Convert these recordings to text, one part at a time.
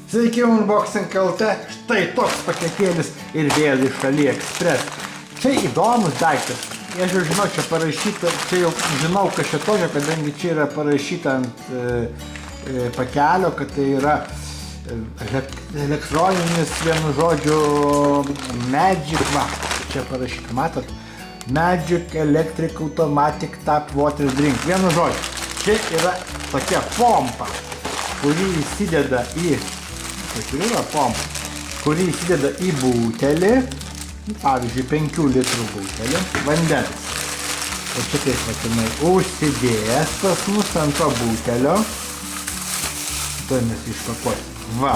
Sveiki, Unboxing LT, štai toks paketėlis ir vėl iš AliExpress. Čia įdomus daiktas. Aš jau žinau, čia parašyta, čia jau žinau, kas čia tokio, kadangi čia yra parašyta ant pakelio, kad tai yra elektroninis, vienu žodžiu, Magic, va, čia parašyta, matot? Magic Electric Automatic Tap Water Drink. Vienu žodžiu, čia yra tokia pompa, kuri įsideda į butelį, pavyzdžiui, 5 litrų butelį vandens. O čia taip vatinai užsidėjęs pas mus ant to butelio. Tuoj mes išpakuosim. Va,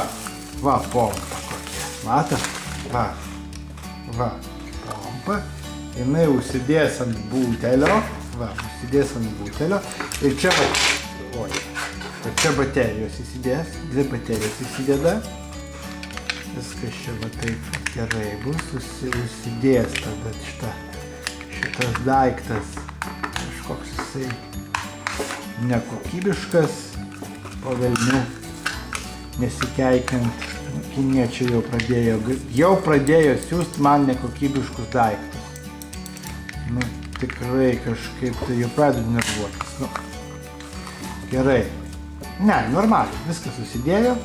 pompa kokia. Matot? Va, pompa. Jinai užsidės ant butelio. Ir čia čia baterijos įsidės, 2 baterijos įsideda. Viskas čia va taip gerai bus, užsidės tada šitas daiktas. Kažkoks jisai nekokybiškas, po velnių nesikeikiant. Kiniečiai jau pradėjo siųsti man nekokybiškus daiktus. Nu, tikrai kažkaip tai jau pradedu nervuotis. Nu, gerai. Ne, normaliai, viskas susidėjo.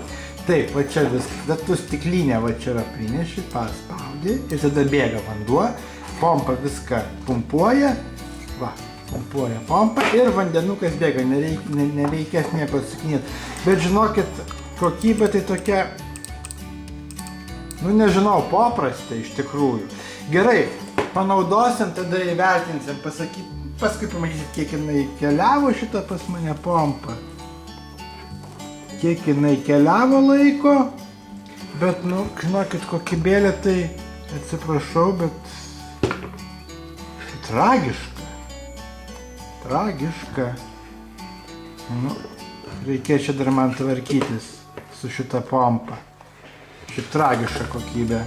Taip, va čia viskas. Tada tu stiklinę va čia yra prineši, paspaudi ir tada bėga vanduo. Pompa viską pumpuoja. Va, pumpuoja pompa ir vandenukas bėga. Nereikės nieko atsakinėti. Bet žinokit, kokybė tai tokia, nu nežinau, paprasta iš tikrųjų. Gerai, panaudosim, tada įvertinsim, paskui pamatysit, kiek jinai keliavo šitą pas mane pompą. Kiek jinai keliavo laiko, bet, nu, žinokit, kokybėlė tai, atsiprašau, bet tragiška. Nu, reikės čia dar man tvarkytis su šita pompa. Šiaip tragiška kokybė,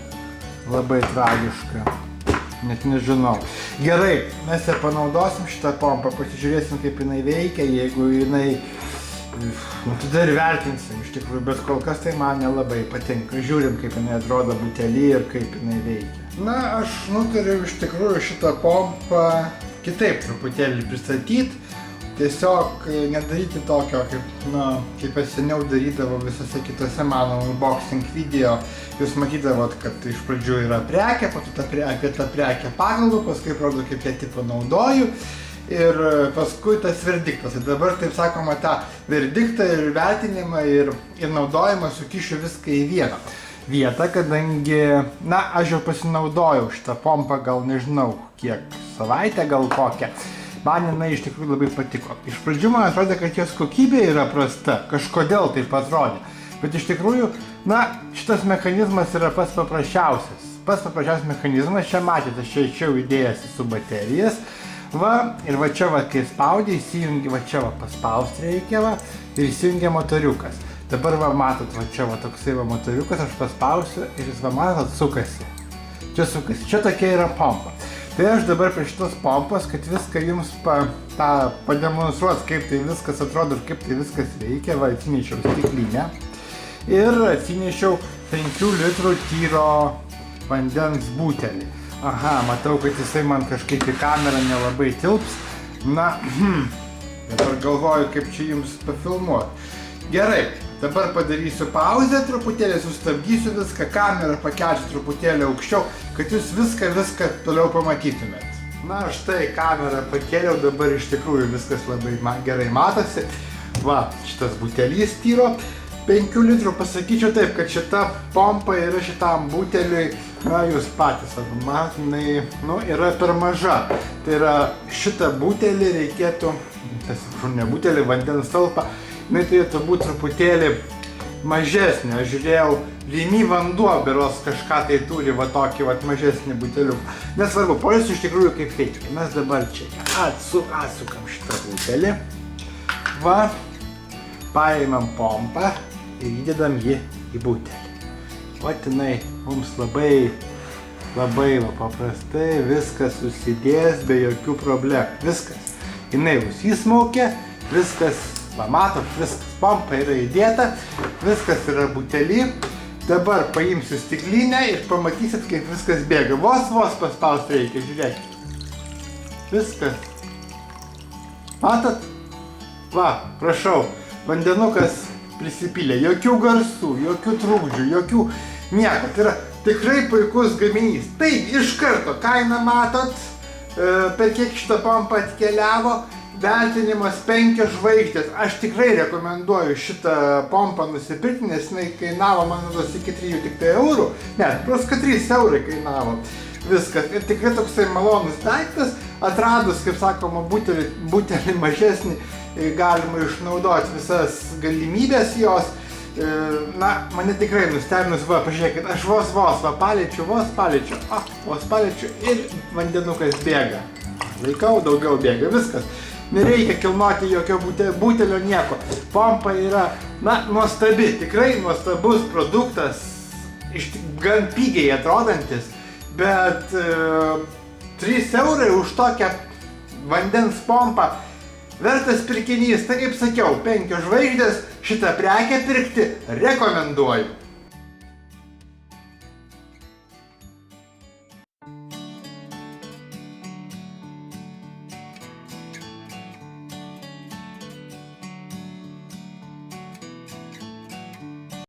labai tragiška, net nežinau. Gerai, mes ją panaudosim šitą pompą, pasižiūrėsim, kaip jinai veikia, jeigu jinai... Nu, tada ir vertinsim iš tikrųjų, bet kol kas tai man nelabai patinka. Žiūrim, kaip jinai atrodo butelį ir kaip jinai veikia. Na, aš nutariau iš tikrųjų šitą pompą kitaip truputėlį pristatyti. Tiesiog nedaryti tokio, kaip aš seniau darydavau visose kitose mano unboxing video. Jūs matydavot, kad iš pradžių yra prekė, po to apie tą prekę pakalbu, paskui rodo, kaip ją tipo naudoju. Ir paskui tas verdiktas. Ir dabar, taip sakoma, tą verdiktą ir vertinimą ir naudojimą sukišiu viską į vieną vietą, kadangi, na, aš jau pasinaudojau šitą pompą, gal nežinau kiek, savaitę gal kokią. Man jinai iš tikrųjų labai patiko. Iš pradžių man atrodė, kad jos kokybė yra prasta, kažkodėl taip atrodė. Bet iš tikrųjų, na, šitas mechanizmas yra pats paprasčiausias. Pats paprasčiausias mechanizmas, čia matėte, aš čia įdėjęs su baterijas. Va, ir va čia va, kai spaudė, įsijungia, va čia va paspausti reikia, va, ir įsijungia motoriukas. Dabar va, matot, va čia va toksai va motoriukas, aš paspausiu ir jis va, matot, sukasi. Čia sukasi, čia tokia yra pompa. Tai aš dabar prie šitos pompos, kad viską jums pademonstruos, kaip tai viskas atrodo ir kaip tai viskas veikia, va, atsinešiau stiklinę. Ir atsinešiau 5 litrų tyro vandens butelį. Aha, matau, kad jisai man kažkaip į kamerą nelabai tilps. Na, dabar galvoju, kaip čia jums pafilmuoti. Gerai, dabar padarysiu pauzę truputėlį, sustabdysiu viską, kamerą pakelsiu truputėlį aukščiau, kad jūs viską toliau pamatytumėt. Na, štai kamerą pakėliau, dabar iš tikrųjų viskas labai gerai matosi. Va, šitas butelys tyro. 5 litrų pasakyčiau taip, kad šita pompa yra šitam buteliui, na, jūs patys, matai, nu, yra per maža. Tai yra šitą butelį reikėtų, ne butelį, vandens talpą, jinai turėtų būti truputėlį mažesnė. Aš žiūrėjau, Rimi vanduo beros kažką tai turi, va tokį va mažesnį buteliuką. Nesvarbu, parodysiu iš tikrųjų kaip veikia. Mes dabar čia atsukam šitą butelį. Va, paimam pompą ir įdedam jį į butelį. Vat jinai mums labai va paprastai viskas susidės be jokių problemų. Viskas. Jinai bus įsmaukė, viskas Va, matot, viskas, pompa yra įdėta, viskas yra butelį. Dabar paimsiu stiklinę ir pamatysit, kaip viskas bėga. Vos paspausti reikia, žiūrėkit. Viskas. Matot? Va, prašau, vandenukas prisipylė. Jokių garsų, jokių trukdžių, jokių nieko. Tai yra tikrai puikus gaminys. Taip, iš karto kainą matot, per kiek šitą pompą atkeliavo. Vertinimas 5 žvaigždės. Aš tikrai rekomenduoju šitą pompą nusipirkti, nes jinai kainavo, man rodos, iki 3 tik tai eurų. Ne, plus 3 eurai kainavo. Viskas. Ir tikrai toksai malonus daiktas. Atradus, kaip sakoma, butelį mažesnį, galima išnaudoti visas galimybės jos. Na, mane tikrai nustebinus, va, pažiūrėkit, aš vos paliečiu ir vandenukas bėga. Laikau, daugiau bėga, viskas. Nereikia kilnoti jokio butelio nieko. Pompa yra, na, nuostabi, tikrai nuostabus produktas, gan pigiai atrodantis, bet 3 eurai už tokią vandens pompą vertas pirkinys. Tai kaip sakiau, 5 žvaigždės, šitą prekę pirkti rekomenduoju.